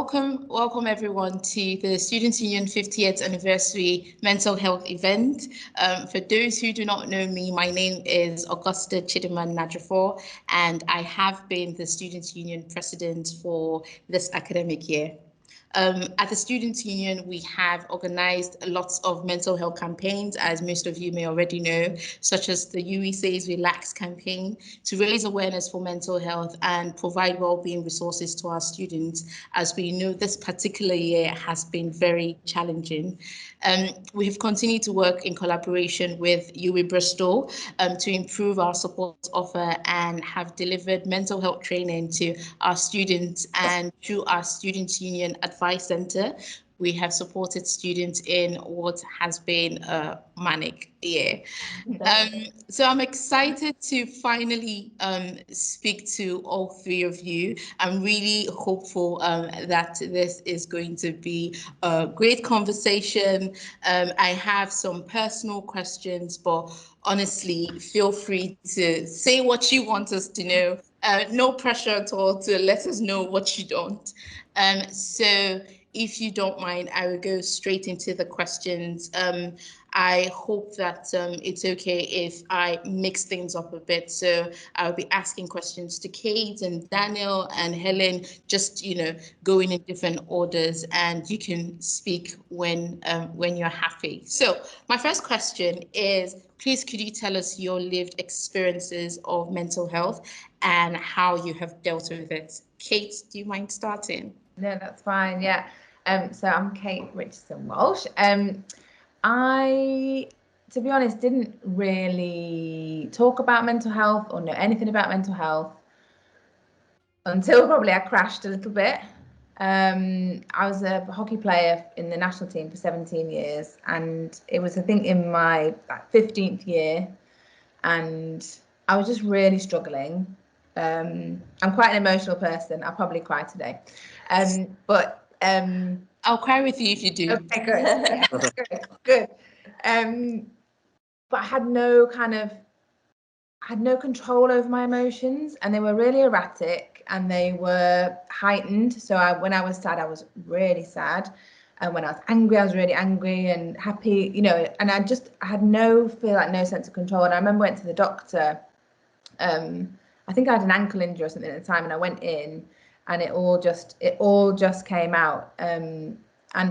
welcome everyone to the Students' Union 50th Anniversary Mental Health event. For those who do not know me, my name is Augusta Chidiman Nadrafor, and I have been the Students' Union President for this academic year. At the Students' Union, we have organized lots of mental health campaigns, as most of you may already know, such as the UE Says Relax campaign, to raise awareness for mental health and provide well-being resources to our students. As we know, this particular year has been very challenging. We have continued to work in collaboration with UE Bristol to improve our support offer and have delivered mental health training to our students, and through our Students' Union Advice Center, we have supported students in what has been a manic year. So I'm excited to finally speak to all three of you. I'm really hopeful that this is going to be a great conversation. I have some personal questions, but honestly, feel free to say what you want us to know. No pressure at all to let us know what you don't. So if you don't mind, I will go straight into the questions. I hope that it's okay if I mix things up a bit. So I'll be asking questions to Kate and Daniel and Helen, just, going in different orders, and you can speak when you're happy. So my first question is, please could you tell us your lived experiences of mental health and how you have dealt with it? Kate, do you mind starting? No, that's fine. Yeah. So I'm Kate Richardson-Walsh. I, to be honest, didn't really talk about mental health or know anything about mental health until probably I crashed a little bit. I was a hockey player in the national team for 17 years, and it was, I think, in my 15th year, and I was just really struggling. I'm quite an emotional person. I'll probably cry today. But I'll cry with you if you do. Okay, good. good. But I had no control over my emotions, and they were really erratic and they were heightened. So when I was sad, I was really sad. And when I was angry, I was really angry, and happy, and I had no sense of control. And I remember I went to the doctor. I think I had an ankle injury or something at the time, and I went in, and it all just came out. And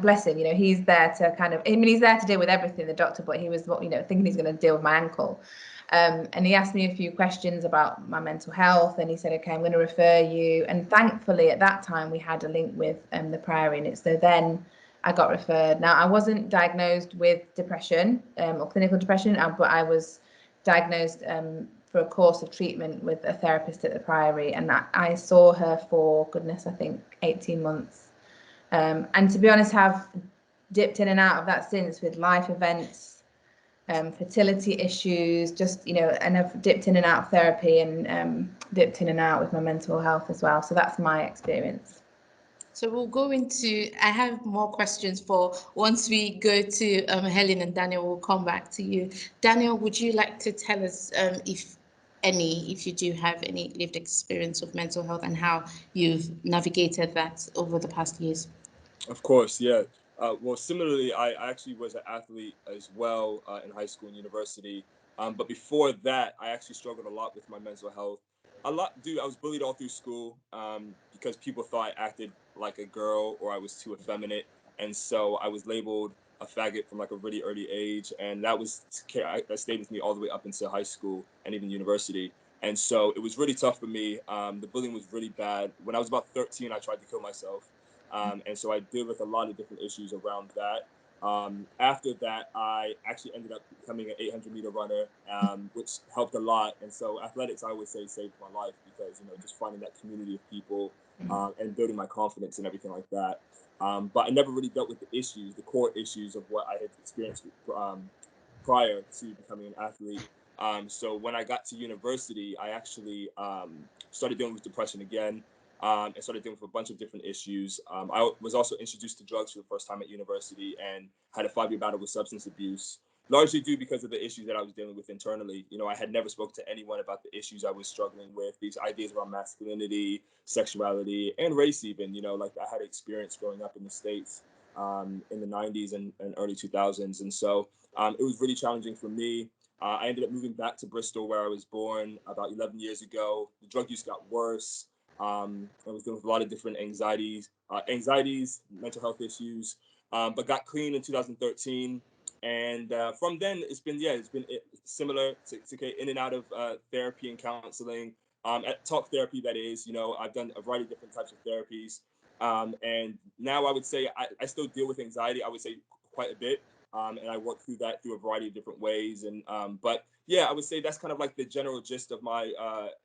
bless him, he's there to he's there to deal with everything, the doctor, but he was, thinking he's going to deal with my ankle. And he asked me a few questions about my mental health, and he said, okay, I'm going to refer you. And thankfully at that time we had a link with the Priory, and so then I got referred. Now, I wasn't diagnosed with depression or clinical depression, but I was diagnosed for a course of treatment with a therapist at the Priory, and I saw her for, goodness, I think 18 months. And to be honest, have dipped in and out of that since, with life events, fertility issues, and I've dipped in and out of therapy, and dipped in and out with my mental health as well. So that's my experience. So we'll go into, I have more questions for once we go to Helen and Daniel, we'll come back to you. Daniel, would you like to tell us if you do have any lived experience of mental health and how you've navigated that over the past years? Of course, yeah. Well, similarly, I actually was an athlete as well in high school and university. But before that, I actually struggled a lot with my mental health. I was bullied all through school because people thought I acted like a girl or I was too effeminate. And so I was labeled a faggot from like a really early age. And that stayed with me all the way up into high school and even university. And so it was really tough for me. The bullying was really bad. When I was about 13, I tried to kill myself. And so I deal with a lot of different issues around that. After that, I actually ended up becoming an 800-meter runner, which helped a lot. And so athletics, I always say, saved my life because, just finding that community of people and building my confidence and everything like that. But I never really dealt with the core issues of what I had experienced prior to becoming an athlete. So when I got to university, I actually started dealing with depression again. And started dealing with a bunch of different issues. I was also introduced to drugs for the first time at university and had a 5-year battle with substance abuse. largely due because of the issues that I was dealing with internally. You know, I had never spoken to anyone about the issues I was struggling with, these ideas around masculinity, sexuality, and race even. You know, like I had experience growing up in the States in the 90s and early 2000s. And so it was really challenging for me. I ended up moving back to Bristol, where I was born about 11 years ago. The drug use got worse. I was dealing with a lot of different anxieties, mental health issues, but got clean in 2013. And from then, it's been similar to Kate, in and out of therapy and counseling, at talk therapy, that is. You know, I've done a variety of different types of therapies. And now I would say I still deal with anxiety, I would say quite a bit. And I work through that through a variety of different ways. And but yeah, I would say that's kind of like the general gist of my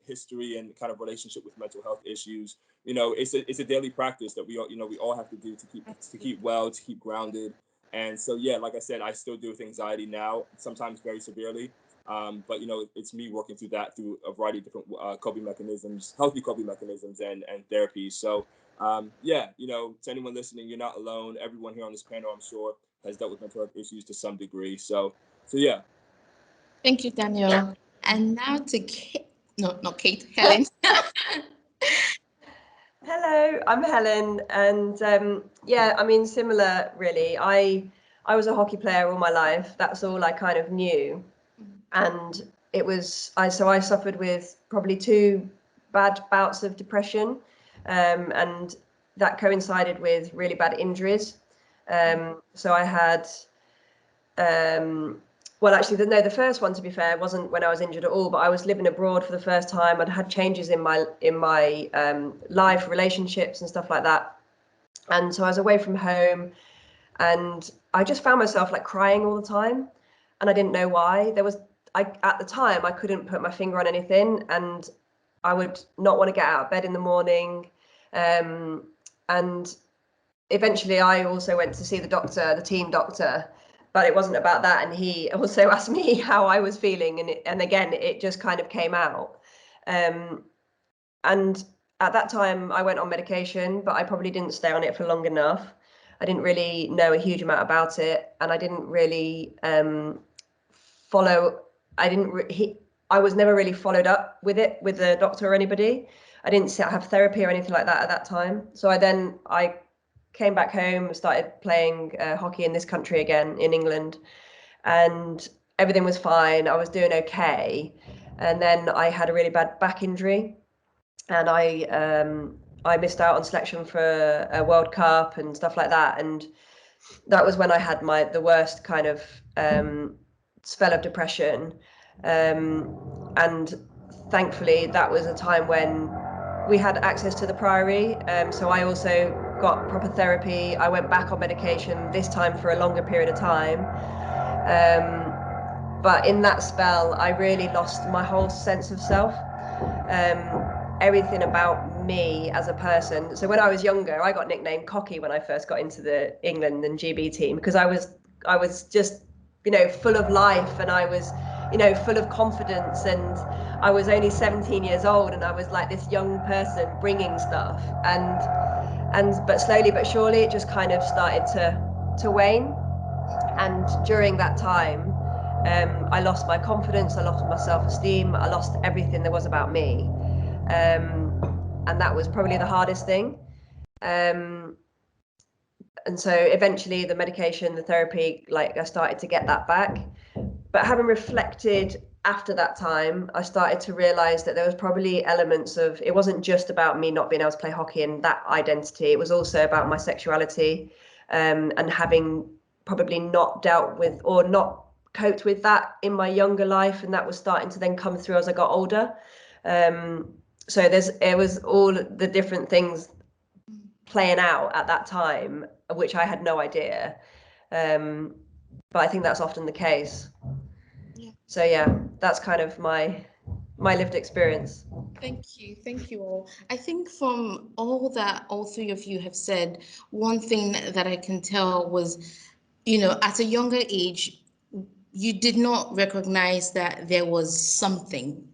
history and kind of relationship with mental health issues. You know, it's a daily practice that we all have to do to keep well, to keep grounded. And so yeah, like I said, I still deal with anxiety now, sometimes very severely. But you know, it's me working through that through a variety of different coping mechanisms, healthy coping mechanisms, and therapies. So yeah, you know, to anyone listening, you're not alone. Everyone here on this panel, I'm sure, has dealt with mental health issues to some degree. So yeah. Thank you, Daniel. And now to Kate, no, not Kate, Helen. Hello, I'm Helen, and yeah, I mean, similar really. I was a hockey player all my life. That's all I kind of knew, and it was I suffered with probably 2 bad bouts of depression, and that coincided with really bad injuries. So I had, well, actually, the first one, to be fair, wasn't when I was injured at all, but I was living abroad for the first time. I'd had changes in my life, relationships and stuff like that. And so I was away from home, and I just found myself like crying all the time, and I didn't know why. At the time, I couldn't put my finger on anything, and I would not want to get out of bed in the morning. And eventually I also went to see the team doctor, but it wasn't about that. And he also asked me how I was feeling, and again, it just kind of came out. And at that time I went on medication, but I probably didn't stay on it for long enough. I didn't really know a huge amount about it, and I didn't really follow. I was never really followed up with it with the doctor or anybody. I didn't have therapy or anything like that at that time. So I came back home, started playing hockey in this country again, in England, and everything was fine. I was doing okay. And then I had a really bad back injury, and I missed out on selection for a World Cup and stuff like that. And that was when I had the worst kind of spell of depression. And thankfully, that was a time when we had access to the Priory. So I also got proper therapy. I went back on medication, this time for a longer period of time. But in that spell, I really lost my whole sense of self. Everything about me as a person. So when I was younger, I got nicknamed Cocky when I first got into the England and GB team, because I was just, you know, full of life, and I was, you know, full of confidence, and I was only 17 years old, and I was like this young person bringing stuff, but slowly but surely it just kind of started to wane. And during that time, I lost my confidence, I lost my self-esteem, I lost everything there was about me. And that was probably the hardest thing. And so eventually the medication, the therapy, like I started to get that back. But having reflected after that time, I started to realize that there was probably elements of, it wasn't just about me not being able to play hockey and that identity, it was also about my sexuality, and having probably not dealt with or not coped with that in my younger life, and that was starting to then come through as I got older. So it was all the different things playing out at that time, which I had no idea. But I think that's often the case. Yeah. So yeah, that's kind of my lived experience. Thank you all. I think from all that all 3 of you have said, one thing that I can tell was, you know, at a younger age, you did not recognize that there was something.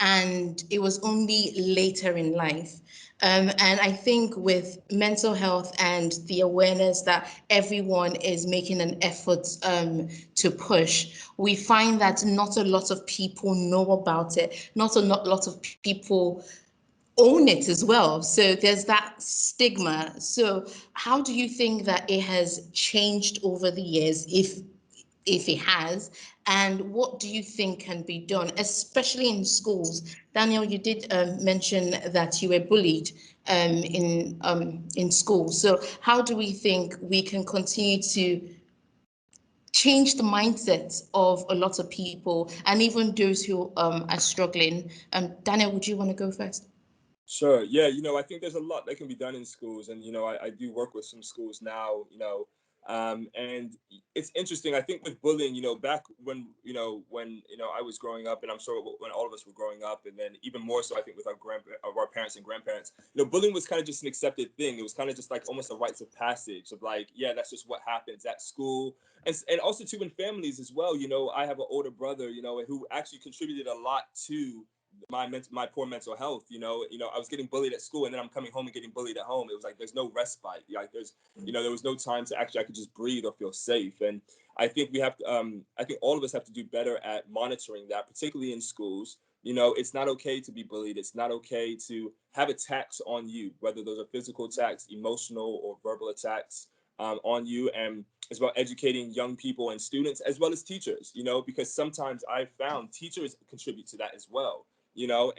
And it was only later in life And I think with mental health and the awareness that everyone is making an effort to push, we find that not a lot of people know about it. Not a lot of people own it as well. So there's that stigma. So how do you think that it has changed over the years, if it has, and what do you think can be done, especially in schools? Daniel, you did mention that you were bullied in school. So how do we think we can continue to change the mindset of a lot of people and even those who are struggling? Daniel, would you want to go first? Sure. Yeah. I think there's a lot that can be done in schools, and I do work with some schools now. And it's interesting. I think with bullying, back when I was growing up, and I'm sure when all of us were growing up, and then even more so, I think with our parents and grandparents, bullying was kind of just an accepted thing. It was kind of just like almost a rites of passage of like, yeah, that's just what happens at school, and also too in families as well. I have an older brother, who actually contributed a lot to my poor mental health. I was getting bullied at school, and then I'm coming home and getting bullied at home. It was like there's no respite. Like there was no time to actually I could just breathe or feel safe. And I think we have to I think all of us have to do better at monitoring that, particularly in schools. It's not okay to be bullied. It's not okay to have attacks on you, whether those are physical attacks, emotional or verbal attacks on you. And it's about educating young people and students as well as teachers, because sometimes I've found teachers contribute to that as well.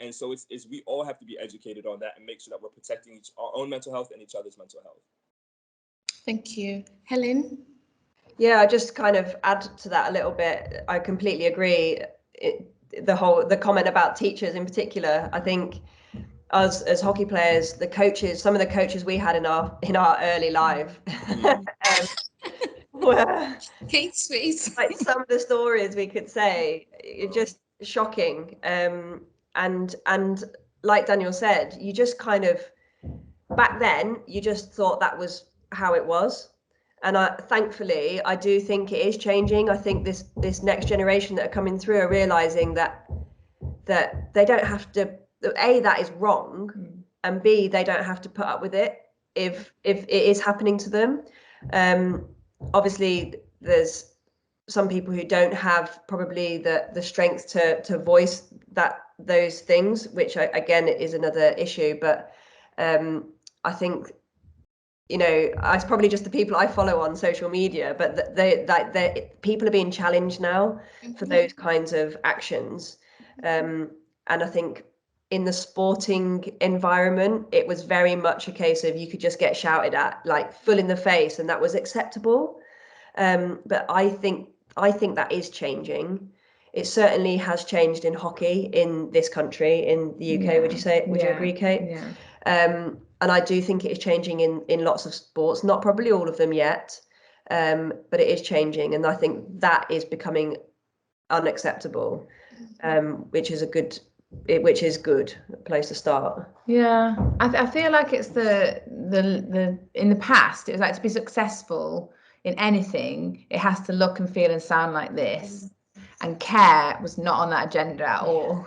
And so it's we all have to be educated on that and make sure that we're protecting our own mental health and each other's mental health. Thank you. Helen? Yeah, I just kind of add to that a little bit. I completely agree. The comment about teachers in particular, I think us as hockey players, the coaches, some of the coaches we had in our early life, were Kate's face. like some of the stories we could say, just shocking. And like Daniel said, you just kind of, back then, you just thought that was how it was. And thankfully, I do think it is changing. I think this next generation that are coming through are realizing that they don't have to, A, that is wrong, and B, they don't have to put up with it if it is happening to them. Obviously, there's some people who don't have probably the strength to voice those things, which again is another issue. But I think it's probably just the people I follow on social media, but people are being challenged now for those kinds of actions. And I think in the sporting environment, it was very much a case of you could just get shouted at, like full in the face, and that was acceptable. But I think that is changing. It certainly has changed in hockey in this country, in the UK. Yeah. Would you agree, Kate? Yeah. And I do think it is changing in lots of sports, not probably all of them yet, but it is changing. And I think that is becoming unacceptable, which is good place to start. Yeah, I feel like it's the in the past, it was like to be successful in anything, it has to look and feel and sound like this. And care was not on that agenda at all.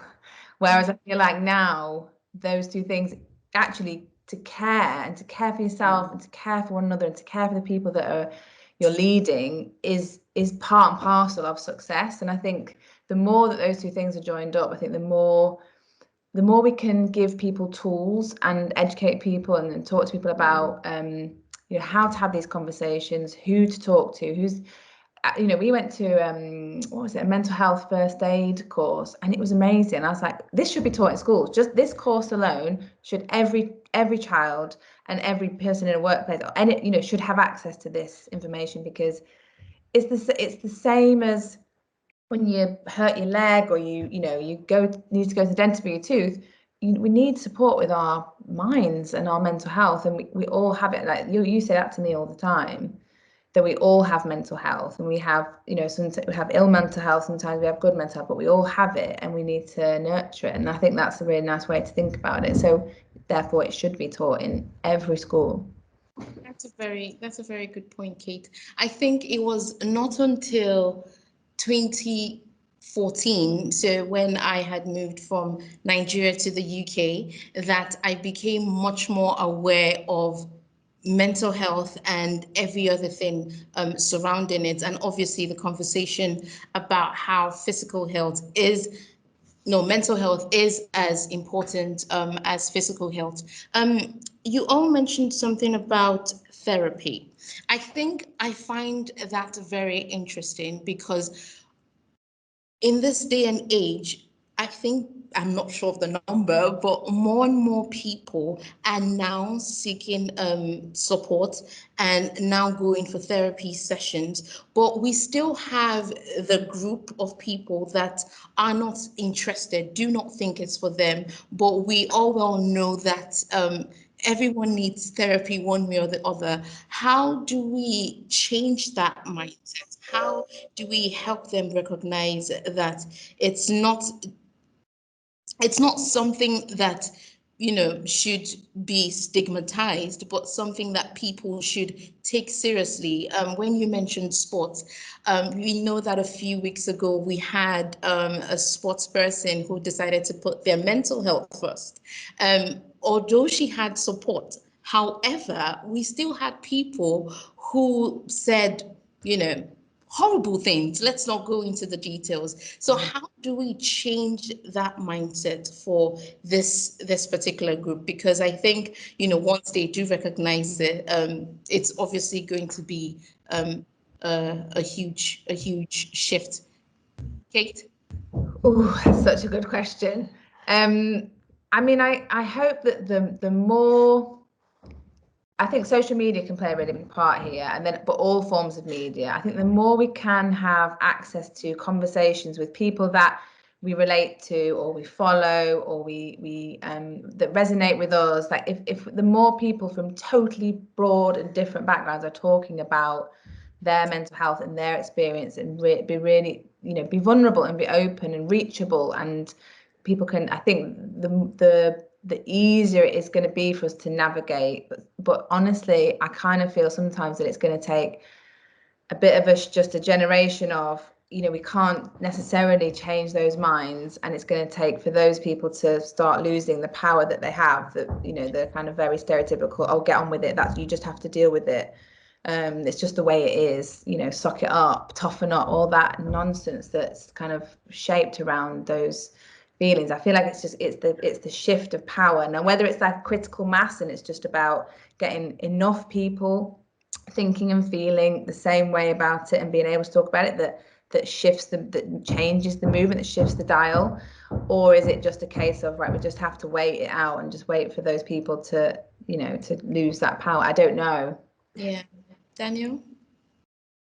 Whereas I feel like now those two things, actually to care and to care for yourself and to care for one another and to care for the people that you're leading is part and parcel of success. And I think the more that those two things are joined up, I think the more we can give people tools and educate people and talk to people about how to have these conversations, who to talk to, who's we went to a mental health first aid course, and it was amazing. I was like, this should be taught in schools. Just this course alone should every child and every person in a workplace or any should have access to this information, because it's the same as when you hurt your leg or you need to go to the dentist for your tooth. We need support with our minds and our mental health, and we all have it. Like you say that to me all the time, that we all have mental health, and we have sometimes we have ill mental health, sometimes we have good mental health, but we all have it and we need to nurture it. And I think that's a really nice way to think about it. So therefore it should be taught in every school. That's a very good point, Kate. I think it was not until 20 14, so when I had moved from Nigeria to the UK, that I became much more aware of mental health and every other thing surrounding it. And obviously the conversation about how physical health is, no, mental health is as important as physical health. You all mentioned something about therapy. I think I find that very interesting because in this day and age, I think, I'm not sure of the number, but more and more people are now seeking support and now going for therapy sessions. But we still have the group of people that are not interested, do not think it's for them. But we all well know that everyone needs therapy one way or the other. How do we change that mindset? How do we help them recognize that it's not it's not something that should be stigmatized, but something that people should take seriously? When you mentioned sports, we know that a few weeks ago we had a sports person who decided to put their mental health first. Although she had support, however, we still had people who said, horrible things. Let's not go into the details. So how do we change that mindset for this particular group? Because I think, once they do recognize it, it's obviously going to be a huge shift. Kate? Oh, that's such a good question. I mean, I hope that the more, I think social media can play a really big part here, but all forms of media. I think the more we can have access to conversations with people that we relate to, or we follow, or we that resonate with us. Like if the more people from totally broad and different backgrounds are talking about their mental health and their experience, and be really, be vulnerable and be open and reachable, and people can, I think the easier it is going to be for us to navigate. But honestly, I kind of feel sometimes that it's going to take a bit of just a generation of, we can't necessarily change those minds, and it's going to take for those people to start losing the power that they have, that, the kind of very stereotypical, oh, get on with it, that's, you just have to deal with it. It's just the way it is, suck it up, toughen up, all that nonsense that's kind of shaped around those feelings. I feel like it's the shift of power. Now, whether it's that critical mass and it's just about getting enough people thinking and feeling the same way about it and being able to talk about it, that shifts that changes the movement, that shifts the dial, or is it just a case of, right, we just have to wait it out and just wait for those people to, to lose that power? I don't know. Yeah. Daniel?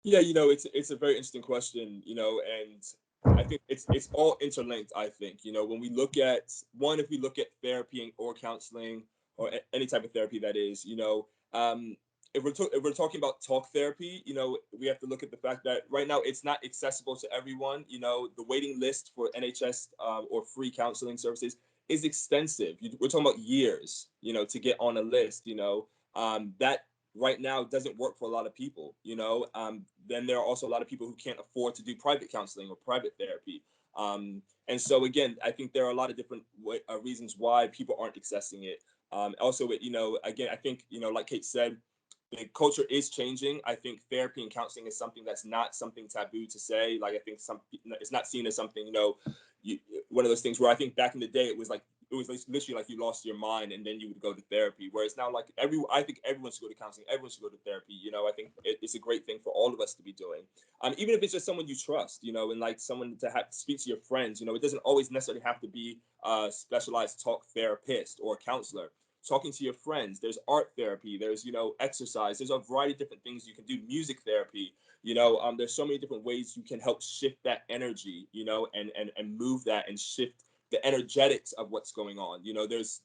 Yeah, it's a very interesting question, and I think it's all interlinked. I think, when we look at if we look at therapy or counseling or any type of therapy, that is, if we're talking about talk therapy, we have to look at the fact that right now it's not accessible to everyone. The waiting list for NHS or free counseling services is extensive. We're talking about years, to get on a list. That right now doesn't work for a lot of people. Then there are also a lot of people who can't afford to do private counseling or private therapy. And so again, I think there are a lot of different reasons why people aren't accessing it. Also, again, I think, like Kate said, the culture is changing. I think therapy and counseling is something that's not something taboo to say. Like, I think it's not seen as something, one of those things where I think back in the day it was literally like you lost your mind and then you would go to therapy. Whereas now, like, I think everyone should go to counseling, everyone should go to therapy. I think it's a great thing for all of us to be doing. Even if it's just someone you trust, and like someone to have to speak to your friends. It doesn't always necessarily have to be a specialized talk therapist or a counselor. Talking to your friends, there's art therapy, there's exercise, there's a variety of different things you can do, music therapy. There's so many different ways you can help shift that energy, and move that and shift the energetics of what's going on. There's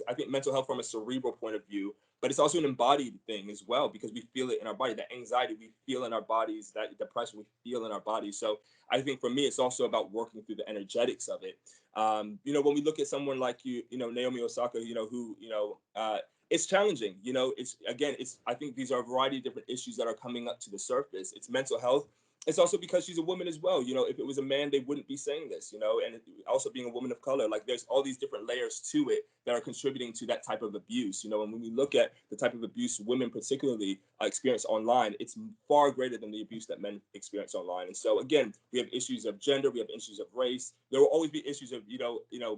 I think mental health from a cerebral point of view, but it's also an embodied thing as well, because we feel it in our body. That anxiety we feel in our bodies, that depression we feel in our bodies. So I think for me, it's also about working through the energetics of it. When we look at someone like Naomi Osaka, who it's challenging. I think these are a variety of different issues that are coming up to the surface. It's mental health. it's also because she's a woman as well. You know, if it was a man, they wouldn't be saying this, you know, and also being a woman of color, like there's all these different layers to it that are contributing to that type of abuse, you know. And when we look at the type of abuse women particularly experience online, it's far greater than the abuse that men experience online. And so again, we have issues of gender, we have issues of race. There will always be issues of,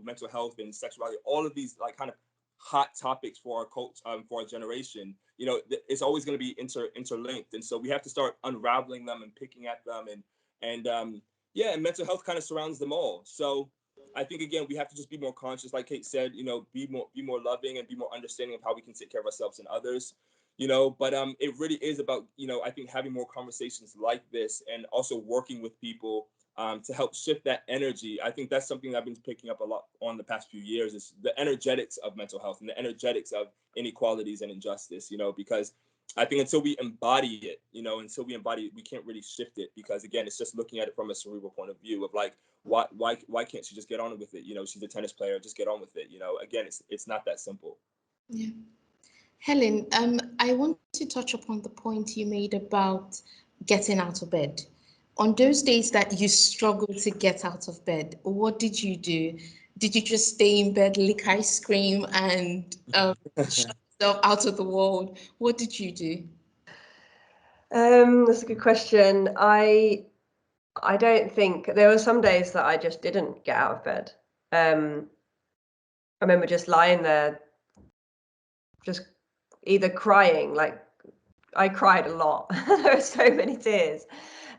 mental health and sexuality, all of these like kind of hot topics for our culture, for our generation. You know, it's always going to be interlinked, and so we have to start unraveling them and picking at them, and mental health kind of surrounds them all. So I think again we have to just be more conscious, like Kate said, you know, be more loving and be more understanding of how we can take care of ourselves and others, you know. But it really is about, you know, I think having more conversations like this and also working with people to help shift that energy. I think that's something that I've been picking up a lot on the past few years, is the energetics of mental health and the energetics of inequalities and injustice, you know, because I think until we embody it, we can't really shift it, because again, it's just looking at it from a cerebral point of view of like, why can't she just get on with it? You know, she's a tennis player, just get on with it. You know, again, it's not that simple. Yeah. Helen, I want to touch upon the point you made about getting out of bed. On those days that you struggled to get out of bed, what did you do? Did you just stay in bed, lick ice cream, and shut yourself out of the world? What did you do? That's a good question. I don't think there were some days that I just didn't get out of bed. I remember just lying there, just either crying, like I cried a lot. There were so many tears.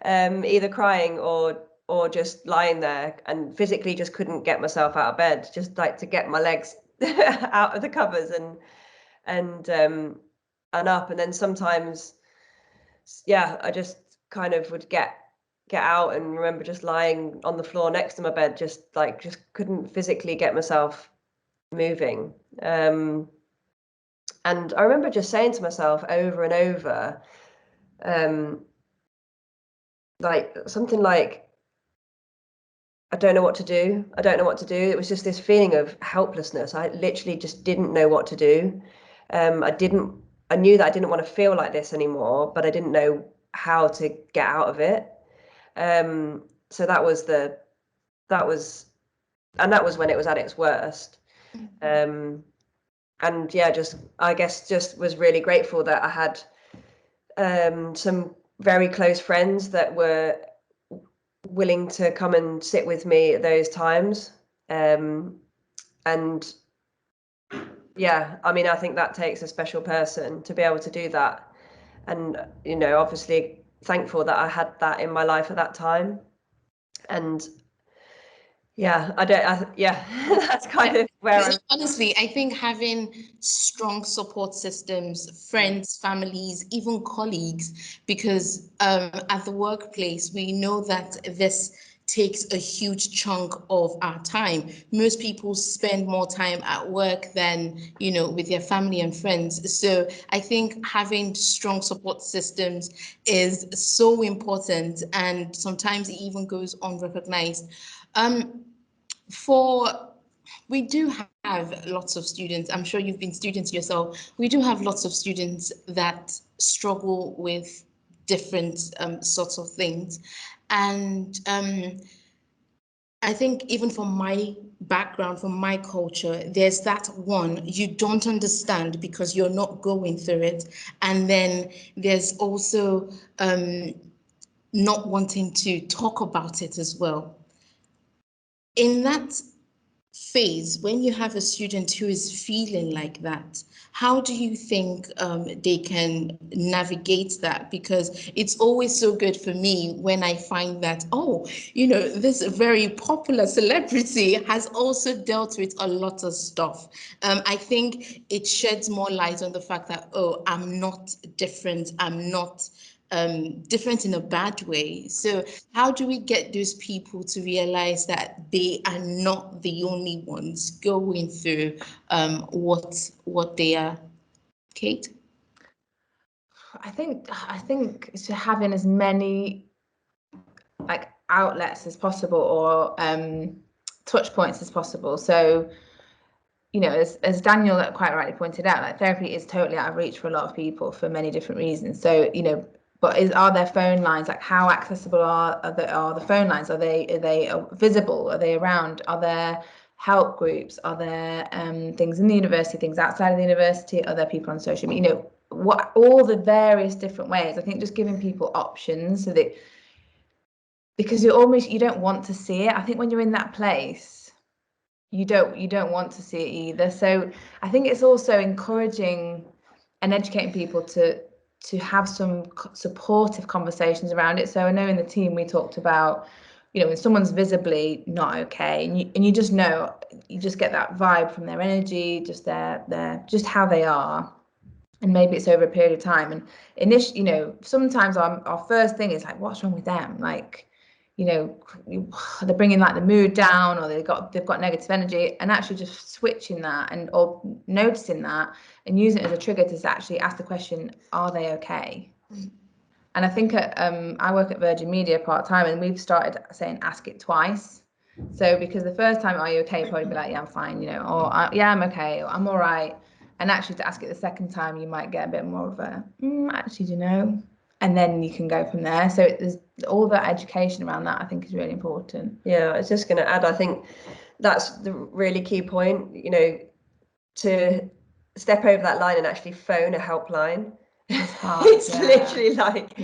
Either crying or just lying there and physically just couldn't get myself out of bed, just like to get my legs out of the covers and up. And then sometimes, yeah, I just kind of would get out and remember just lying on the floor next to my bed, just couldn't physically get myself moving. And I remember just saying to myself over and over, like something like, I don't know what to do. I don't know what to do. It was just this feeling of helplessness. I literally just didn't know what to do. I knew that I didn't want to feel like this anymore, but I didn't know how to get out of it. So that was when it was at its worst. And yeah, I guess was really grateful that I had some very close friends that were willing to come and sit with me at those times. And yeah, I mean, I think that takes a special person to be able to do that. And, you know, obviously thankful that I had that in my life at that time. And yeah, that's kind of where honestly, I think having strong support systems, friends, families, even colleagues, because at the workplace, we know that this takes a huge chunk of our time. Most people spend more time at work than, you know, with their family and friends. So I think having strong support systems is so important, and sometimes it even goes unrecognized. We do have lots of students. I'm sure you've been students yourself. We do have lots of students that struggle with different sorts of things. And I think even from my background, from my culture, there's that one you don't understand because you're not going through it. And then there's also not wanting to talk about it as well. In that phase, when you have a student who is feeling like that, how do you think they can navigate that? Because it's always so good for me when I find that, oh, you know, this very popular celebrity has also dealt with a lot of stuff. I think it sheds more light on the fact that, oh, I'm not different. I'm not different in a bad way. So how do we get those people to realize that they are not the only ones going through what they are? Kate? I think it's having as many like outlets as possible, or touch points as possible. So, you know, as Daniel quite rightly pointed out, like therapy is totally out of reach for a lot of people for many different reasons. So, you know, but are there phone lines? Like, how accessible are the phone lines? Are they visible? Are they around? Are there help groups? Are there things in the university, things outside of the university? Are there people on social media? You know, what, all the various different ways. I think just giving people options, so that, because you don't want to see it. I think when you're in that place, you don't want to see it either. So I think it's also encouraging and educating people to have some supportive conversations around it. So I know in the team we talked about, you know, when someone's visibly not okay, and you just know, you just get that vibe from their energy, just their just how they are, and maybe it's over a period of time. And initially, you know, sometimes our first thing is like, what's wrong with them? Like, you know, they're bringing like the mood down, or they've got negative energy, and actually just switching that, and or noticing that and using it as a trigger to actually ask the question, are they okay? And I think I work at Virgin Media part-time, and we've started saying ask it twice. So because the first time, are you okay, you'll probably be like, yeah, I'm fine, you know, or yeah, I'm okay, or I'm all right. And actually to ask it the second time, you might get a bit more of a actually, you know, and then you can go from there. So there's all that education around that, I think, is really important. Yeah, I was just going to add, I think that's the really key point, you know, to step over that line and actually phone a helpline. It's hard. It's literally like,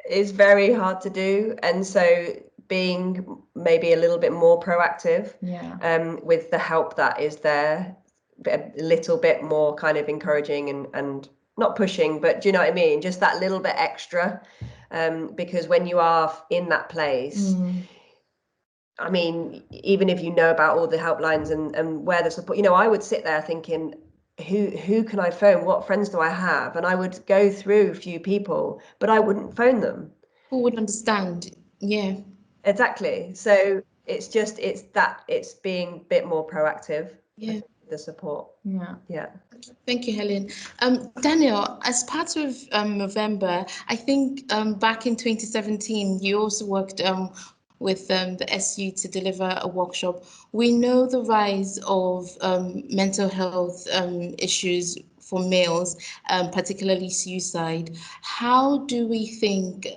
it's very hard to do. And so being maybe a little bit more proactive with the help that is there, a little bit more kind of encouraging and not pushing, but do you know what I mean? Just that little bit extra, because when you are in that place, I mean, even if you know about all the helplines and where the support, you know, I would sit there thinking, who can I phone? What friends do I have? And I would go through a few people, but I wouldn't phone them. Who would understand? Yeah. Exactly. So it's being a bit more proactive. Yeah. The support. Yeah. Thank you, Helen. Daniel, as part of November, I think back in 2017, you also worked with the SU to deliver a workshop. We know the rise of mental health issues for males, particularly suicide. How do you think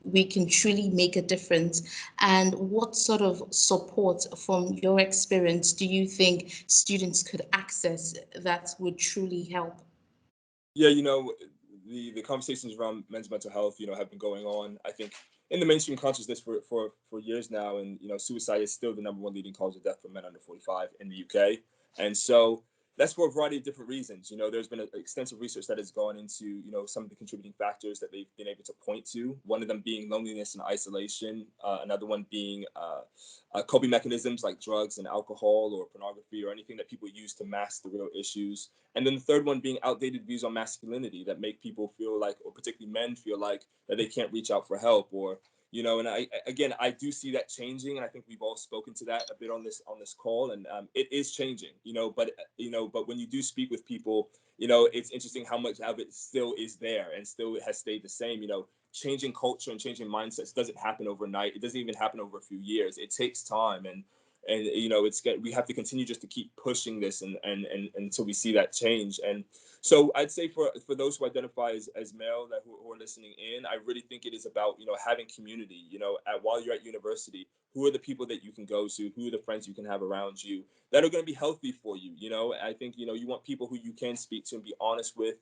we can truly make a difference? And what sort of support from your experience do you think students could access that would truly help? Yeah, you know, the conversations around men's mental health, you know, have been going on, I think, in the mainstream consciousness for years now. And, you know, suicide is still the #1 leading cause of death for men under 45 in the UK. And so that's for a variety of different reasons. You know, there's been extensive research that has gone into, you know, some of the contributing factors that they've been able to point to. One of them being loneliness and isolation. Another one being coping mechanisms like drugs and alcohol or pornography or anything that people use to mask the real issues. And then the third one being outdated views on masculinity that make people feel like, or particularly men feel like, that they can't reach out for help, or, you know. And I do see that changing, and I think we've all spoken to that a bit on this call, and it is changing, you know. But when you do speak with people, you know, it's interesting how much of it still is there and still has stayed the same. You know, changing culture and changing mindsets doesn't happen overnight. It doesn't even happen over a few years. It takes time, and you know, we have to continue just to keep pushing this and until we see that change. And so I'd say for those who identify as male who are listening in, I really think it is about, you know, having community. You know, while you're at university, who are the people that you can go to? Who are the friends you can have around you that are going to be healthy for you? You know, I think, you know, you want people who you can speak to and be honest with,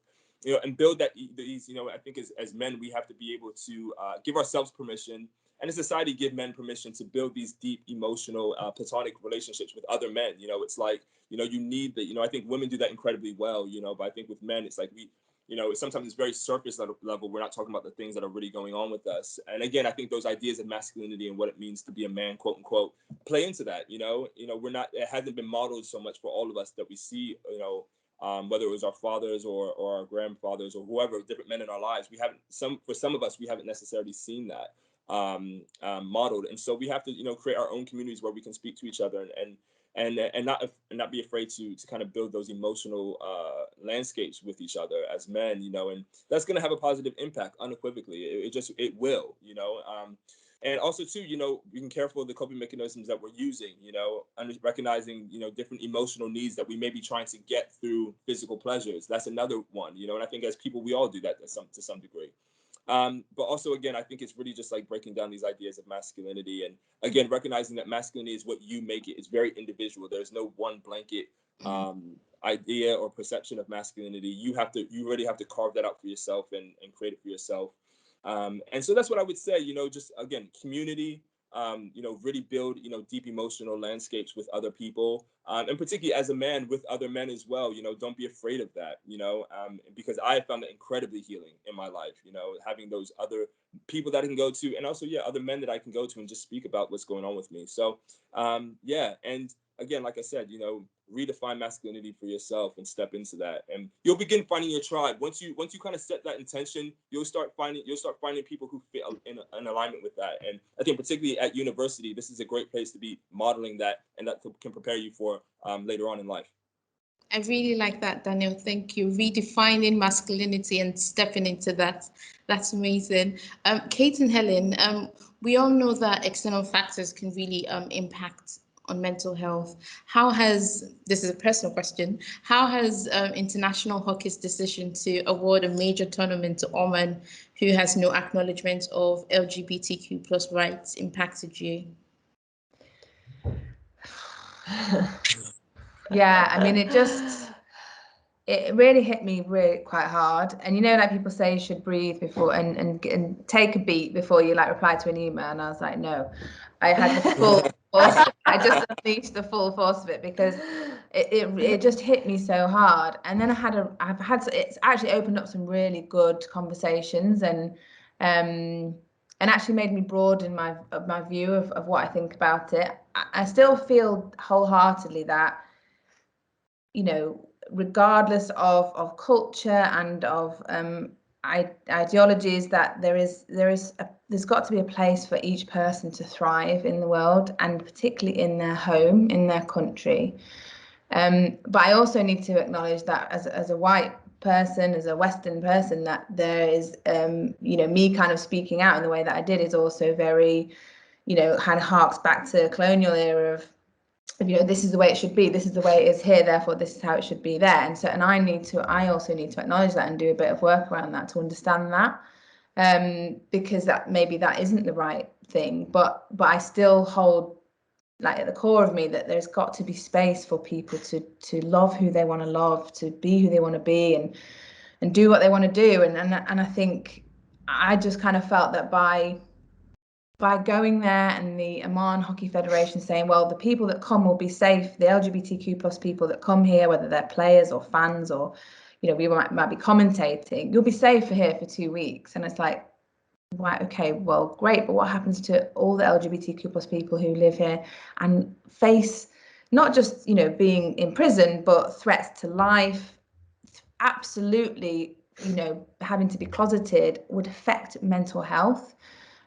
you know, and build these, you know. I think as men, we have to be able to give ourselves permission, and as society give men permission to build these deep emotional platonic relationships with other men. You know, it's like, you know, you need that. You know, I think women do that incredibly well, you know, but I think with men, it's like you know, sometimes it's very surface level. We're not talking about the things that are really going on with us. And again, I think those ideas of masculinity and what it means to be a man, quote unquote, play into that. You know, it hasn't been modeled so much for all of us that we see, you know, whether it was our fathers or our grandfathers or whoever, different men in our lives. For some of us, we haven't necessarily seen that modeled. And so we have to, you know, create our own communities where we can speak to each other and not be afraid to kind of build those emotional landscapes with each other as men, you know. And that's going to have a positive impact unequivocally. It will, you know. And also too, being careful of the coping mechanisms that we're using, and recognizing, different emotional needs that we may be trying to get through physical pleasures. That's another one, and I think as people, we all do that to some degree. But also, again, I think it's really just like breaking down these ideas of masculinity, and again, recognizing that masculinity is what you make it. It's very individual. There's no one blanket idea or perception of masculinity. You really have to carve that out for yourself and create it for yourself. And so that's what I would say, just again, community, really build, deep emotional landscapes with other people, and particularly as a man with other men as well. Don't be afraid of that, because I found that incredibly healing in my life, having those other people that I can go to, and also, other men that I can go to and just speak about what's going on with me. So, and again, like I said, redefine masculinity for yourself and step into that, and you'll begin finding your tribe. Once you kind of set that intention, you'll start finding people who fit in alignment with that. And I think particularly at university, this is a great place to be modeling that, and that can prepare you for later on in life. I really like that, Daniel. Thank you. Redefining masculinity and stepping into that. That's amazing. Kate and Helen, we all know that external factors can really impact on mental health. This is a personal question, how has International Hockey's decision to award a major tournament to Oman, who has no acknowledgement of LGBTQ plus rights, impacted you? Yeah, I mean, it really hit me really quite hard. And like people say you should breathe before and take a beat before you reply to an email. And I was like, no, I had the full force. I just unleashed the full force of it, because it just hit me so hard. And then it's actually opened up some really good conversations, and actually made me broaden my view of what I think about it. I still feel wholeheartedly that, regardless of culture and of ideologies, that there's got to be a place for each person to thrive in the world, and particularly in their home, in their country. But I also need to acknowledge that as a white person, as a Western person, that there is me kind of speaking out in the way that I did is also very, kind of harks back to colonial era of this is the way it should be, this is the way it is here, therefore this is how it should be there. And I also need to acknowledge that and do a bit of work around that to understand that, because that isn't the right thing, but I still hold at the core of me that there's got to be space for people to love who they want to love, to be who they want to be, and do what they want to do. And I think I just kind of felt that by going there, and the Oman Hockey Federation saying, well, the people that come will be safe, the LGBTQ plus people that come here, whether they're players or fans or, we might be commentating, you'll be safe here for 2 weeks. And it's like, right, okay, well, great, but what happens to all the LGBTQ plus people who live here and face not just, being in prison, but threats to life, absolutely, having to be closeted, would affect mental health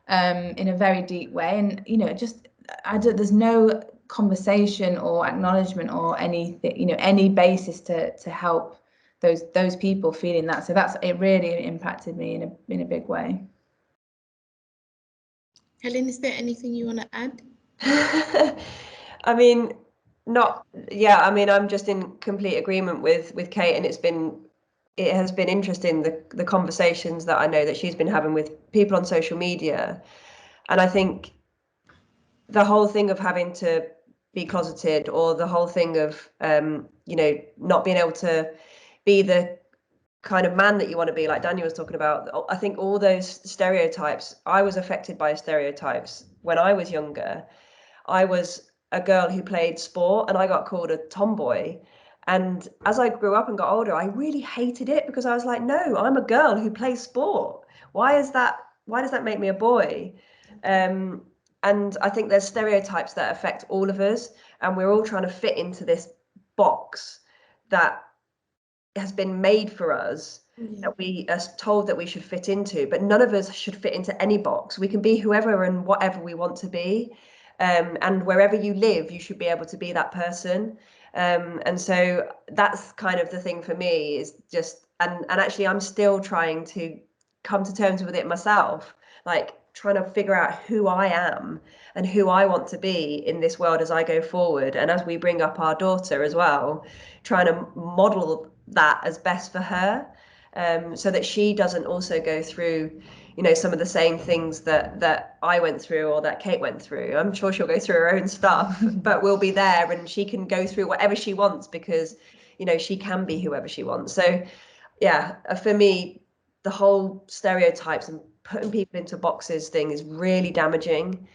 in a very deep way. And there's no conversation or acknowledgement or anything, any basis to help those people feeling that. So it really impacted me in a big way. Helen, is there anything you want to add? I mean, I'm just in complete agreement with Kate, and it has been interesting, the conversations that I know that she's been having with people on social media. And I think the whole thing of having to be closeted, or the whole thing of not being able to be the kind of man that you want to be, like Daniel was talking about, I think all those stereotypes, I was affected by stereotypes when I was younger. I was a girl who played sport, and I got called a tomboy. And as I grew up and got older, I really hated it, because I was like, no, I'm a girl who plays sport. Why does that make me a boy? And I think there's stereotypes that affect all of us, and we're all trying to fit into this box that has been made for us, that we are told that we should fit into, but none of us should fit into any box. We can be whoever and whatever we want to be. And wherever you live, you should be able to be that person. And so that's kind of the thing for me, is just, and actually I'm still trying to come to terms with it myself, like trying to figure out who I am and who I want to be in this world as I go forward. And as we bring up our daughter as well, trying to model that as best for her, so that she doesn't also go through, you know, some of the same things that I went through or that Kate went through. I'm sure she'll go through her own stuff, but we'll be there and she can go through whatever she wants because, you know, she can be whoever she wants. So yeah, for me, the whole stereotypes and putting people into boxes thing is really damaging.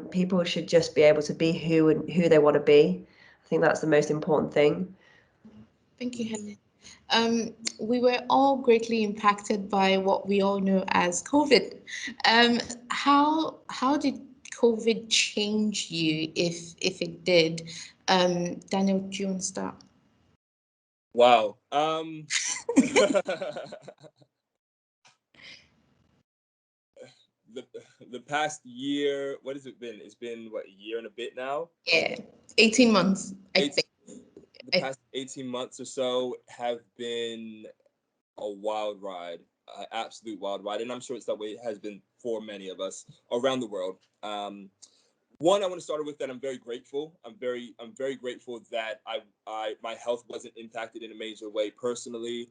People should just be able to be who they want to be. I think that's the most important thing. Thank you, Helen. We were all greatly impacted by what we all know as COVID. How did COVID change you, if it did? Daniel, do you want to start? Wow. The past year, what has it been? It's been what, a year and a bit now? Yeah, 18 months, I think. The past 18 months or so have been a wild ride, an absolute wild ride, and I'm sure it's that way it has been for many of us around the world. One, I want to start with that I'm very grateful. I'm very grateful that my health wasn't impacted in a major way personally.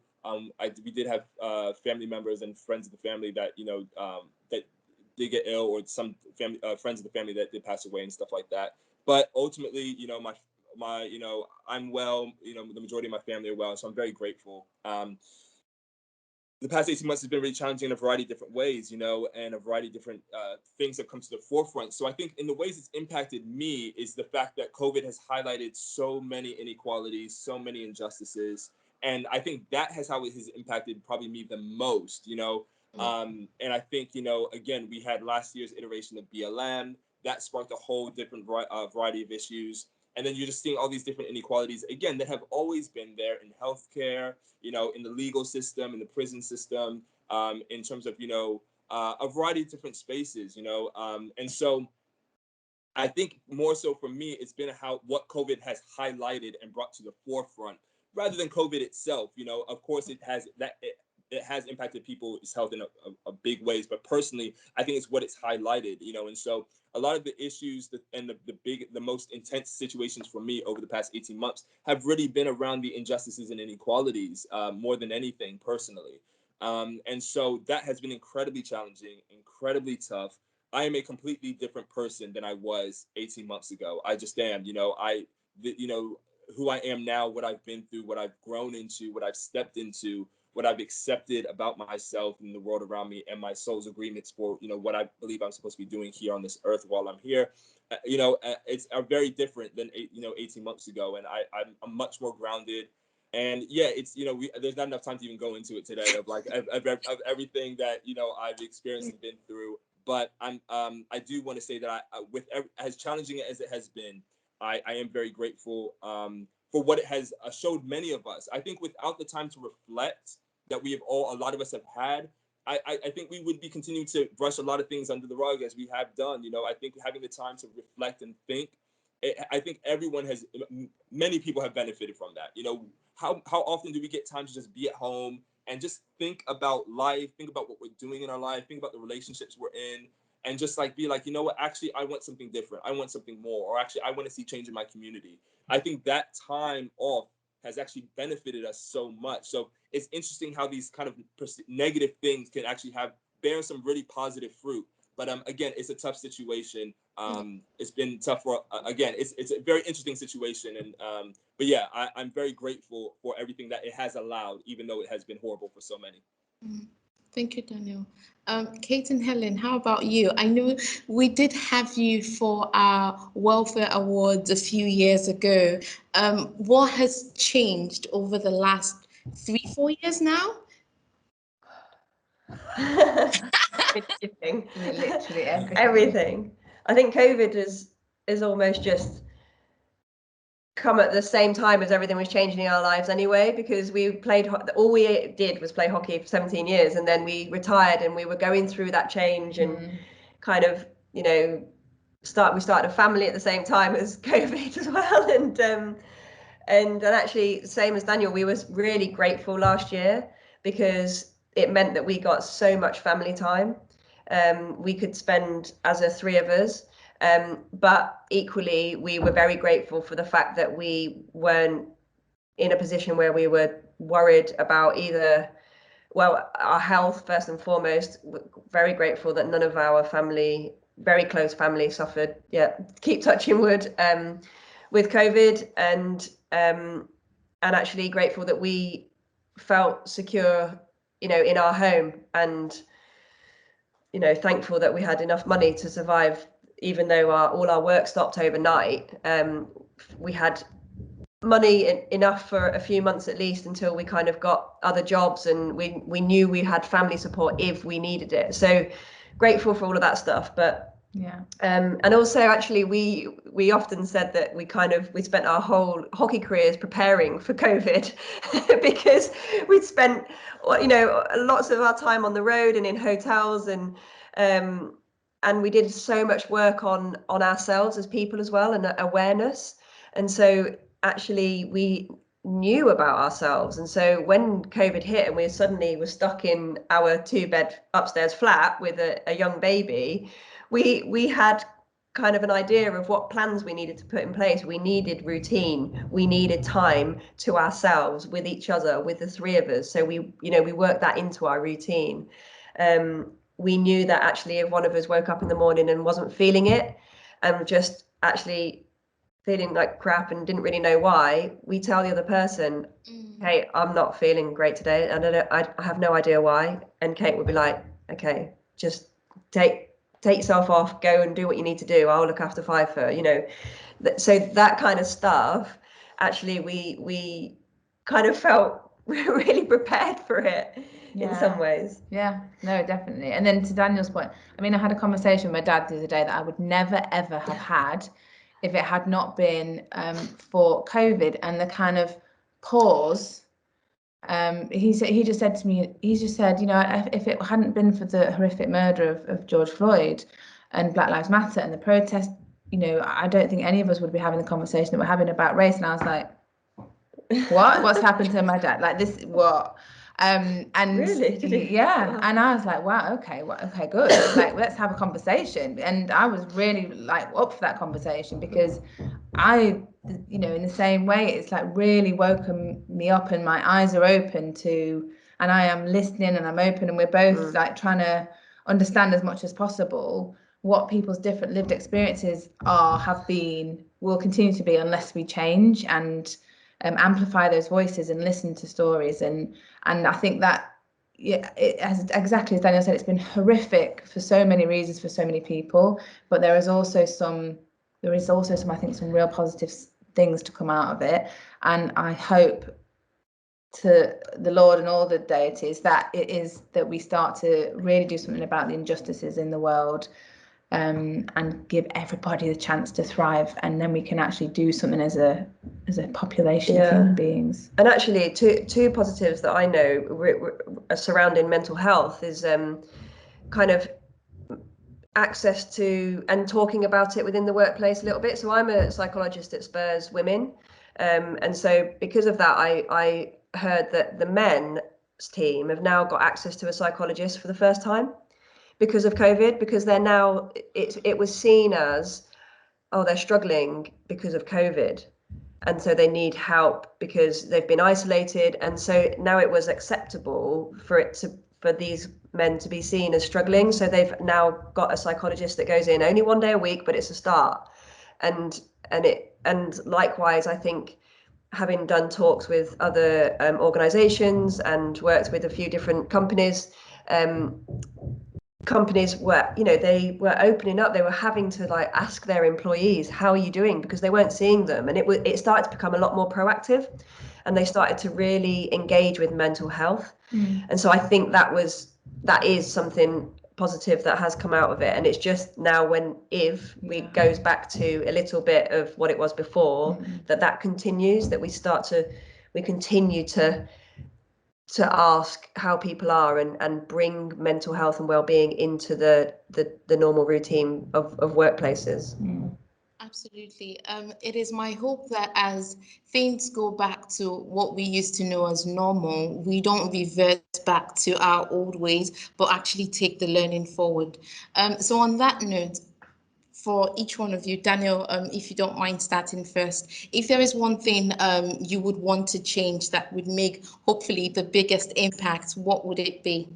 We did have family members and friends of the family that that did get ill, or some family friends of the family that did pass away and stuff like that. But ultimately, I'm well. The majority of my family are well, so I'm very grateful. The past 18 months has been really challenging in a variety of different ways, and a variety of different things have come to the forefront. So I think in the ways it's impacted me is the fact that COVID has highlighted so many inequalities, so many injustices. And I think that has how it has impacted probably me the most, and I think, again, we had last year's iteration of BLM that sparked a whole different variety of issues. And then you're just seeing all these different inequalities, again, that have always been there in healthcare, in the legal system, in the prison system, in terms of, a variety of different spaces, and so I think more so for me, it's been what COVID has highlighted and brought to the forefront rather than COVID itself. Of course, it has impacted people's health in a big ways, but personally, I think it's what it's highlighted, and so a lot of the issues and the most intense situations for me over the past 18 months have really been around the injustices and inequalities more than anything personally. And so that has been incredibly challenging, incredibly tough. I am a completely different person than I was 18 months ago. I just am, who I am now, what I've been through, what I've grown into, what I've stepped into, what I've accepted about myself and the world around me, and my soul's agreements for, what I believe I'm supposed to be doing here on this earth while I'm here. It's very different than 18 months ago, and I'm much more grounded. And yeah, it's there's not enough time to even go into it today of everything that I've experienced and been through. But I do want to say that as challenging as it has been, I am very grateful for what it has showed many of us. I think without the time to reflect that a lot of us have had, I think we would be continuing to brush a lot of things under the rug as we have done. I think having the time to reflect and think, I think many people have benefited from that. How often do we get time to just be at home and just think about life, think about what we're doing in our life, think about the relationships we're in, and just be like, you know what, actually, I want something different. I want something more, or actually, I want to see change in my community. I think that time off has actually benefited us so much. So it's interesting how these kind of negative things can actually bear some really positive fruit. But again, it's a tough situation. It's been tough again, it's a very interesting situation. And but yeah, I'm very grateful for everything that it has allowed, even though it has been horrible for so many. Thank you, Daniel. Kate and Helen, how about you? I know we did have you for our Welfare Awards a few years ago. What has changed over the last 3-4 years now? Everything. Literally everything. Everything. I think COVID is almost just come at the same time as everything was changing in our lives anyway, because all we did was play hockey for 17 years, and then we retired, and we were going through that change and kind of we started a family at the same time as COVID as well, and actually, same as Daniel, we were really grateful last year because it meant that we got so much family time. we could spend as a three of us. But equally, we were very grateful for the fact that we weren't in a position where we were worried about either, well, our health first and foremost. Very grateful that none of our family, very close family, suffered. Yeah, keep touching wood, with COVID, and actually grateful that we felt secure, in our home, and thankful that we had enough money to survive, even though all our work stopped overnight. We had money enough for a few months at least, until we kind of got other jobs, and we knew we had family support if we needed it. So grateful for all of that stuff. But yeah, and also actually we often said that we spent our whole hockey careers preparing for COVID because we'd spent lots of our time on the road and in hotels, and we did so much work on ourselves as people as well, and awareness. And so actually we knew about ourselves, and so when COVID hit and we suddenly were stuck in our 2-bed upstairs flat with a young baby, we had kind of an idea of what plans we needed to put in place. We needed routine, we needed time to ourselves, with each other, with the three of us. So we worked that into our routine. We knew that actually if one of us woke up in the morning and wasn't feeling it, and just actually feeling like crap and didn't really know why, we tell the other person, hey, I'm not feeling great today, and I have no idea why. And Kate would be like, okay, just take yourself off, go and do what you need to do, I'll look after Pfeiffer. So that kind of stuff, actually we kind of felt really prepared for it in some ways. Yeah, no, definitely. And then to Daniel's point, I mean, I had a conversation with my dad the other day that I would never ever have had if it had not been for COVID, and the kind of pause. He just said to me, if it hadn't been for the horrific murder of George Floyd and Black Lives Matter and the protest, I don't think any of us would be having the conversation that we're having about race. And I was like, what's happened to my dad? Like, this, what? And really? Did he? Yeah. And I was like, wow, okay, good. Like, let's have a conversation. And I was really like up for that conversation, because I, in the same way, it's like really woken me up, and my eyes are open to, and I am listening and I'm open, and we're both like trying to understand as much as possible what people's different lived experiences have been, will continue to be, unless we change and amplify those voices and listen to stories. And I think that, yeah, it has, exactly as Daniel said, it's been horrific for so many reasons for so many people, but there is also some I think some real positive things to come out of it. And I hope to the Lord and all the deities that it is that we start to really do something about the injustices in the world, and give everybody the chance to thrive, and then we can actually do something as a population of human beings. And actually, two positives that I know surrounding mental health is kind of access to and talking about it within the workplace a little bit. So I'm a psychologist at Spurs Women, and so because of that, I heard that the men's team have now got access to a psychologist for the first time because of COVID, because they're now, it was seen as, oh, they're struggling because of COVID, and so they need help because they've been isolated. And so now it was acceptable for these men to be seen as struggling. So they've now got a psychologist that goes in only one day a week, but it's a start. And likewise, I think, having done talks with other organizations and worked with a few different companies were, they were opening up. They were having to like ask their employees, how are you doing? Because they weren't seeing them. And it started to become a lot more proactive, and they started to really engage with mental health. And so I think that is something positive that has come out of it. And it's just now if we goes back to a little bit of what it was before, that continues, that we continue to ask how people are and bring mental health and well-being into the normal routine of workplaces. Absolutely. It is my hope that as things go back to what we used to know as normal, we don't revert back to our old ways, but actually take the learning forward. So on that note, for each one of you, Daniel, if you don't mind starting first, if there is one thing you would want to change that would make hopefully the biggest impact, what would it be?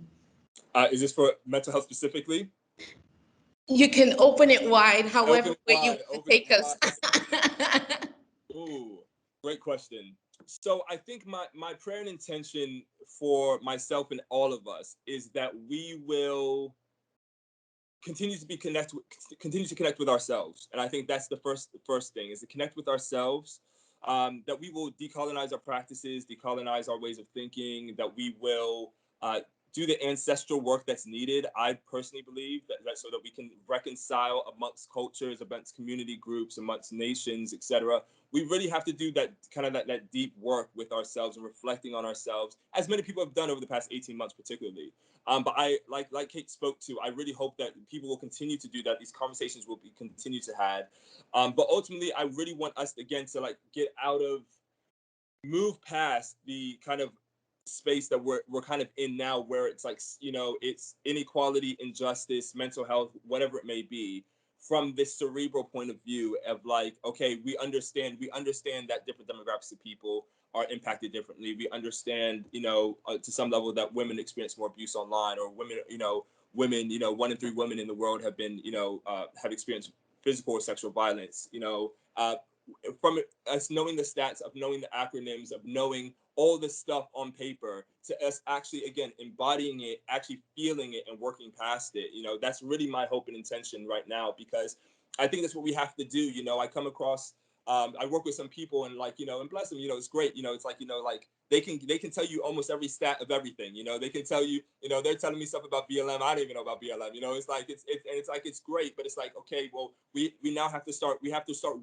Is this for mental health specifically? You can open it wide, however way you take us. Ooh, great question. So I think my prayer and intention for myself and all of us is that we will continue to connect with ourselves, and I think that's the first thing, is to connect with ourselves. That we will decolonize our practices, decolonize our ways of thinking. That we will do the ancestral work that's needed. I personally believe that so that we can reconcile amongst cultures, amongst community groups, amongst nations, etc. We really have to do that kind of that deep work with ourselves and reflecting on ourselves, as many people have done over the past 18 months, particularly. But I like Kate spoke to. I really hope that people will continue to do that. These conversations will be continue to have. But ultimately, I really want us again to move past the kind of space that we're kind of in now, where it's like, it's inequality, injustice, mental health, whatever it may be, from this cerebral point of view of like, okay, we understand that different demographics of people are impacted differently. We understand, to some level, that women experience more abuse online, or women, 1 in 3 women in the world have been, have experienced physical or sexual violence. From us knowing the stats, of knowing the acronyms, of knowing all this stuff on paper, to us actually, again, embodying it, actually feeling it and working past it. That's really my hope and intention right now, because I think that's what we have to do. I come across, I work with some people, and and bless them, it's great. It's like, they can tell you almost every stat of everything. They can tell you, they're telling me stuff about BLM. I don't even know about BLM. It's like, it's great, but it's like, okay, well, we now have to start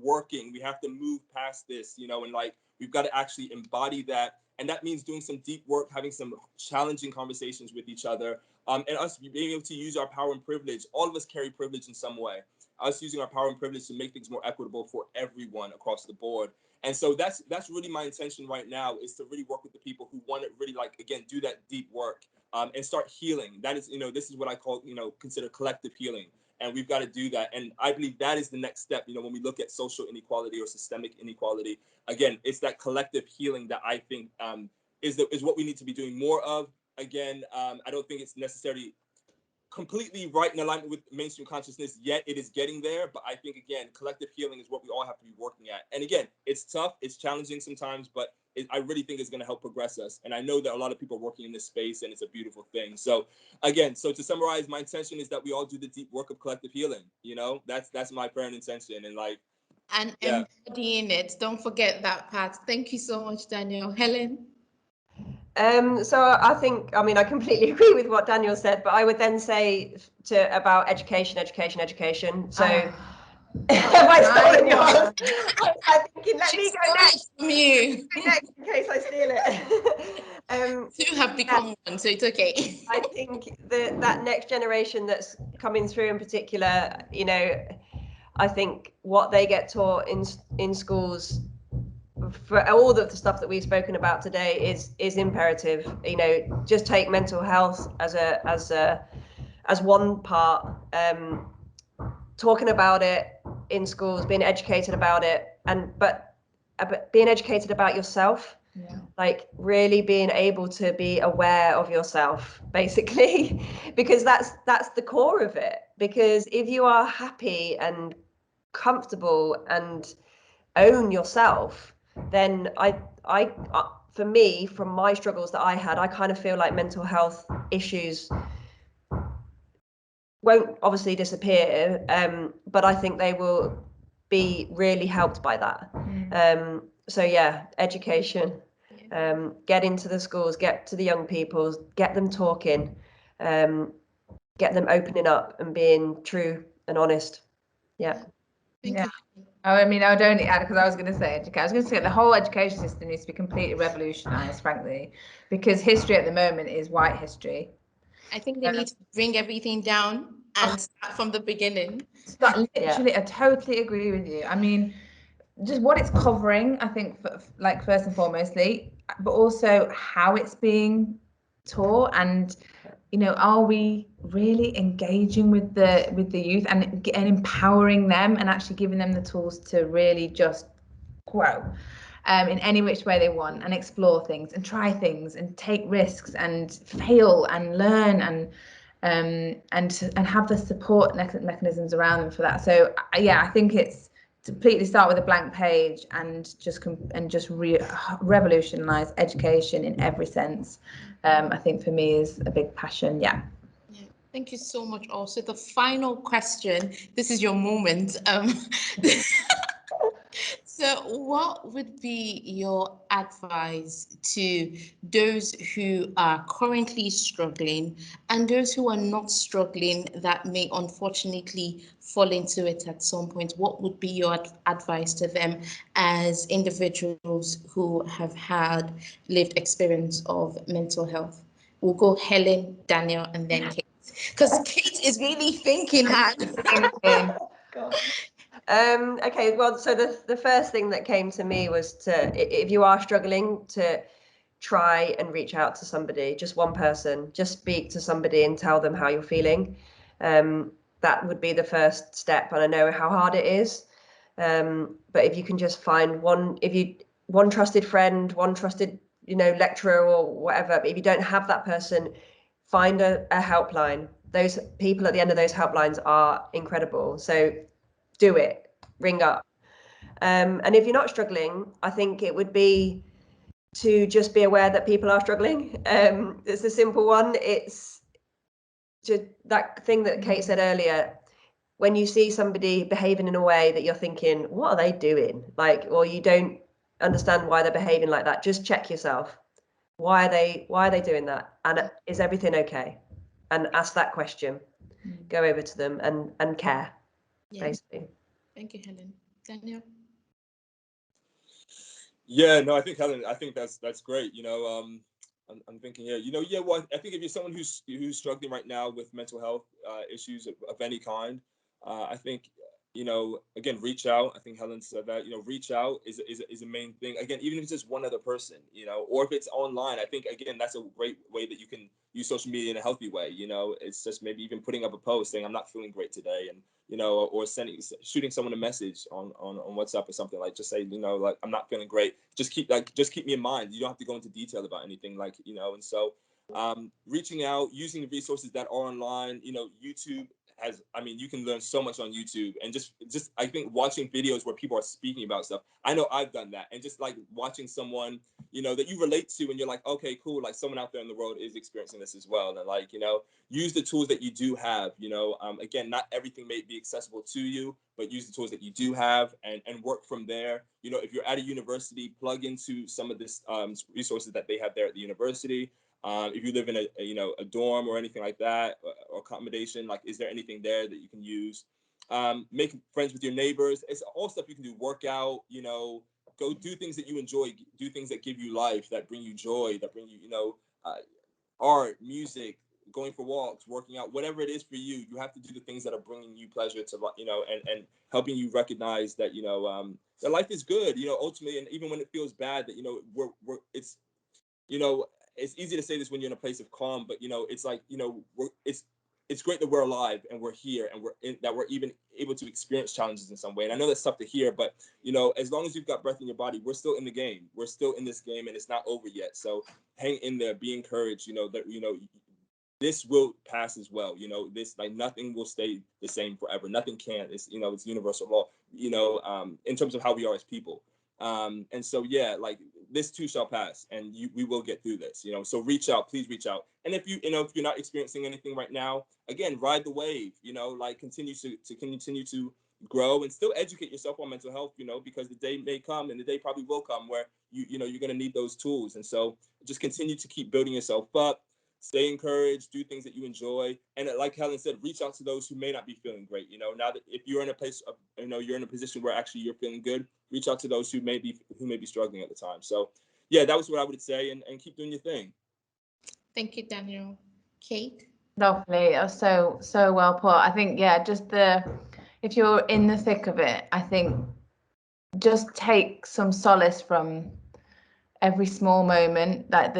working. We have to move past this, and we've got to actually embody that. And that means doing some deep work, having some challenging conversations with each other, and us being able to use our power and privilege. All of us carry privilege in some way. Us using our power and privilege to make things more equitable for everyone across the board. And so that's really my intention right now, is to really work with the people who want to really, again, do that deep work, and start healing. That is, this is what I call, consider collective healing. And we've got to do that. And I believe that is the next step. When we look at social inequality or systemic inequality, again, it's that collective healing that I think is what we need to be doing more of. Again, I don't think it's necessarily completely right in alignment with mainstream consciousness yet. It is getting there, but I think, again, collective healing is what we all have to be working at. And again, it's tough, it's challenging sometimes, but I really think it's going to help progress us. And I know that a lot of people are working in this space, and it's a beautiful thing. So again, to summarize, my intention is that we all do the deep work of collective healing. That's my prayer and intention. And embodying it. Don't forget that part. Thank you so much, Daniel. Helen? So I think, I completely agree with what Daniel said, but I would then say about education. So am I stolen yours? I'm thinking, let me go next. From you. Next, in case I steal it. Two have become one, so it's okay. I think that next generation that's coming through in particular, I think what they get taught in schools, for all of the stuff that we've spoken about today, is imperative. Just take mental health as one part. Talking about it in schools, being educated about it, but being educated about yourself. Yeah. Like really being able to be aware of yourself, basically, because that's the core of it. Because if you are happy and comfortable and own yourself, then I for me, from my struggles that I had, I kind of feel like mental health issues won't obviously disappear, but I think they will be really helped by that. So yeah, education, get into the schools, get to the young people, get them talking, get them opening up and being true and honest. Yeah. Yeah. I would only add, because I was going to say the whole education system needs to be completely revolutionized, frankly, because history at the moment is white history. I think they need to bring everything down and start from the beginning. Start literally, I totally agree with you. I mean, just what it's covering, I think, like first and foremostly, but also how it's being taught, and are we really engaging with the youth and empowering them and actually giving them the tools to really just grow in any which way they want, and explore things and try things and take risks and fail and learn and have the support mechanisms around them for that. So yeah, I think it's to completely start with a blank page and just revolutionize education in every sense. I think for me is a big passion. Yeah. Thank you so much. Also, the final question. This is your moment. So what would be your advice to those who are currently struggling and those who are not struggling that may unfortunately fall into it at some point? What would be your advice to them as individuals who have had lived experience of mental health? We'll go Helen, Daniel, and then Kate. Because Kate is really thinking hard. Okay, well, so the first thing that came to me was if you are struggling, to try and reach out to somebody, just one person, just speak to somebody and tell them how you're feeling. That would be the first step, and I know how hard it is. But if you can just find one trusted friend, one trusted, lecturer or whatever, but if you don't have that person, find a helpline. Those people at the end of those helplines are incredible. So do it, ring up. And if you're not struggling, I think it would be to just be aware that people are struggling. It's a simple one. It's just that thing that Kate said earlier. When you see somebody behaving in a way that you're thinking, what are they doing? Or you don't understand why they're behaving like that, just check yourself. Why are they doing that? And is everything okay? And ask that question. Go over to them and care, basically. Thank you, Helen. Daniel? Yeah, no, I think Helen, I think that's great. I'm thinking here, well, I think if you're someone who's struggling right now with mental health issues of any kind, I think, again, reach out. I think Helen said that, reach out is a main thing. Again, even if it's just one other person, or if it's online, I think, again, that's a great way that you can use social media in a healthy way. It's just maybe even putting up a post saying, I'm not feeling great today. And, or shooting someone a message on WhatsApp or something, like just say, like, I'm not feeling great. Just keep me in mind. You don't have to go into detail about anything, and so reaching out, using the resources that are online, YouTube you can learn so much on YouTube, and just I think watching videos where people are speaking about stuff. I know I've done that, and just like watching someone, that you relate to, and you're like, okay, cool, like someone out there in the world is experiencing this as well. And use the tools that you do have, again, not everything may be accessible to you, but use the tools that you do have and work from there. If you're at a university, plug into some of this resources that they have there at the university. If you live in a dorm or anything like that, or accommodation, like, is there anything there that you can use? Make friends with your neighbors. It's all stuff you can do. Work out, go do things that you enjoy, do things that give you life, that bring you joy, that bring you, art, music, going for walks, working out, whatever it is for you. You have to do the things that are bringing you pleasure to, and helping you recognize that, that life is good, ultimately. And even when it feels bad, that, it's easy to say this when you're in a place of calm, but it's like, it's great that we're alive and we're here, and that we're even able to experience challenges in some way. And I know that's tough to hear, but as long as you've got breath in your body, we're still in the game. We're still in this game, and it's not over yet. So hang in there, be encouraged. That this will pass as well. This, like, nothing will stay the same forever. Nothing can. It's it's universal law. In terms of how we are as people. And so, yeah, like, this too shall pass, and we will get through this, so reach out, please reach out. And if if you're not experiencing anything right now, again, ride the wave, like, continue to grow and still educate yourself on mental health, because the day may come, and the day probably will come, where you're going to need those tools. And so just continue to keep building yourself up. Stay encouraged, do things that you enjoy. And like Helen said, reach out to those who may not be feeling great. Now that if you're in a place of, you're in a position where actually you're feeling good, reach out to those who may be struggling at the time. So yeah, that was what I would say, and keep doing your thing. Thank you, Daniel. Kate? Lovely. So well put. I think, yeah, just if you're in the thick of it, I think just take some solace from every small moment, like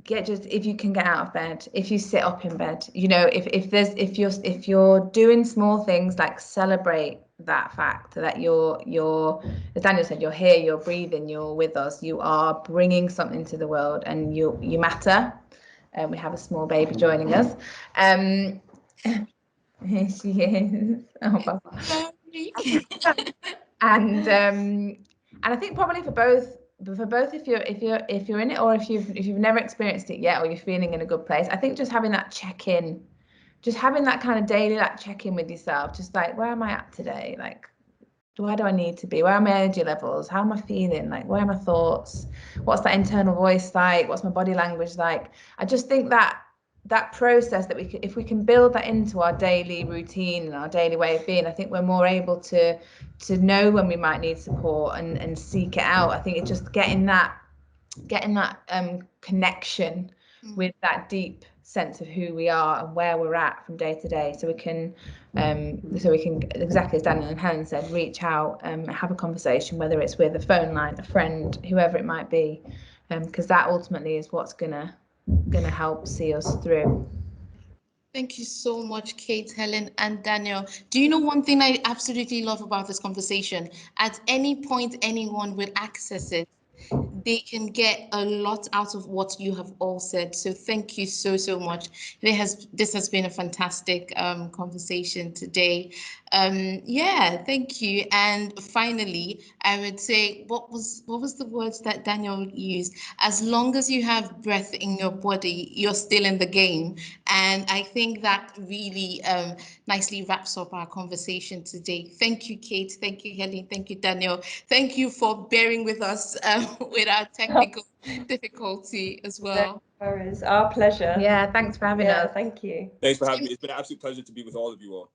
if you can get out of bed, if you sit up in bed, you know, if you're doing small things, like celebrate that fact that you're, as Daniel said, you're here, you're breathing, you're with us, you are bringing something to the world, and you matter. And we have a small baby joining us. Here she is. Oh, Papa. And I think probably for both, if you're in it, or if you've never experienced it yet, or you're feeling in a good place, I think just having that check-in, just having that kind of daily like check-in with yourself, just like, where am I at today? Like, where do I need to be? Where are my energy levels? How am I feeling? Like, where are my thoughts? What's that internal voice like? What's my body language like? I just think that process, that if we can build that into our daily routine and our daily way of being, I think we're more able to know when we might need support and seek it out. I think it's just getting that connection with that deep sense of who we are and where we're at from day to day, so we can exactly as Daniel and Helen said, reach out and have a conversation, whether it's with a phone line, a friend, whoever it might be, because that ultimately is what's gonna help see us through. Thank you so much, Kate, Helen, and Daniel. Do you know one thing I absolutely love about this conversation? At any point anyone will access it, they can get a lot out of what you have all said. So thank you so much. This has been a fantastic conversation today. Yeah, thank you. And finally, I would say, what was the words that Daniel used? As long as you have breath in your body, you're still in the game. And I think that really nicely wraps up our conversation today. Thank you, Kate. Thank you, Helen. Thank you, Daniel. Thank you for bearing with us with our technical difficulty as well. No worries. Our pleasure. Yeah, thanks for having us. Thank you. Thanks for having me. It's been an absolute pleasure to be with all of you all.